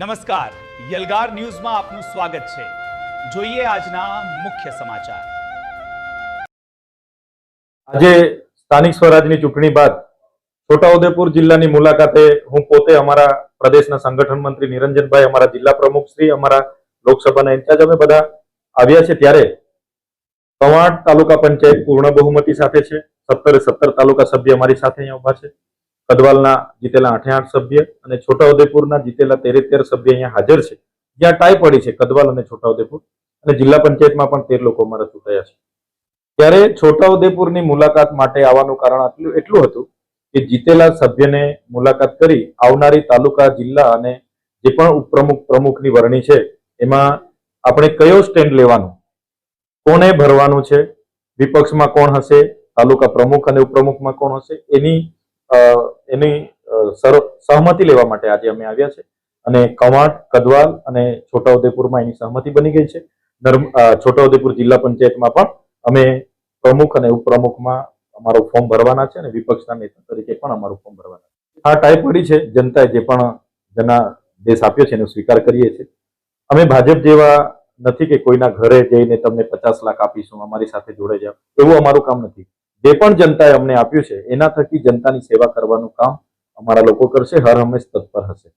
નમસ્કાર, યલગાર ન્યૂઝમાં આપનું સ્વાગત છે। જોઈએ આજના મુખ્ય સમાચાર। આજે સ્થાનિક સ્વરાજની ચૂંટણી બાદ છોટાઉદેપુર જિલ્લાની મુલાકાતે હું પોતે અમારા પ્રદેશના સંગઠન મંત્રી નિરંજનભાઈ, અમારા જિલ્લા પ્રમુખ શ્રી, અમારા લોકસભાના ઇન્ચાર્જ અમે બધા આવ્યા છે ત્યારે કવાંટ તાલુકા પંચાયત પૂર્ણ બહુમતી સાથે છે। 17 તાલુકા સભ્ય અમારી સાથે અહીંયા ઉભા છે। કદવાલના જીતેલા 8 સભ્ય અને છોટાઉદેપુરના જીતેલા 13 સભ્ય અહીંયા હાજર છે। જ્યાં ટાઈ પડી છે કદવાલ અને છોટાઉદેપુર, અને જિલ્લા પંચાયતમાં પણ 13 લોકો અમારા ચૂંટાયા છે। ત્યારે છોટાઉદેપુરની મુલાકાત માટે આવવાનું કારણ એટલું હતું કે જીતેલા સભ્યને મુલાકાત કરી આવનારી તાલુકા, જિલ્લા અને જે પણ ઉપપ્રમુખ, પ્રમુખની વરણી છે એમાં આપણે કયો સ્ટેન્ડ લેવાનું, કોને ભરવાનું છે, વિપક્ષમાં કોણ હશે, તાલુકા પ્રમુખ અને ઉપપ્રમુખમાં કોણ હશે, એની સહમતિ લેવા માટે આજે અમે આવ્યા છે। અને કવાંટ, કદવાલ અને છોટાઉદેપુરમાં એની સહમતિ બની ગઈ છે। છોટાઉદેપુર જિલ્લા પંચાયતમાં પણ અમે પ્રમુખ અને ઉપપ્રમુખમાં અમારું ફોર્મ ભરવાના છે અને વિપક્ષના નેતા તરીકે પણ અમારું ફોર્મ ભરવાના છે। આ ટાઈ પડી છે, જનતાએ જે પણ જનાદેશ આપ્યો છે એનો સ્વીકાર કરીએ છીએ। અમે ભાજપ જેવા નથી કે કોઈના ઘરે જઈને તમને 50 લાખ આપીશું, અમારી સાથે જોડે જાઓ, એવું અમારું કામ નથી। જે પણ જનતાએ અમને આપ્યું છે એના થકી જનતાની સેવા કરવાનું કામ અમારા લોકો કરશે, હર હંમેશ તત્પર હશે।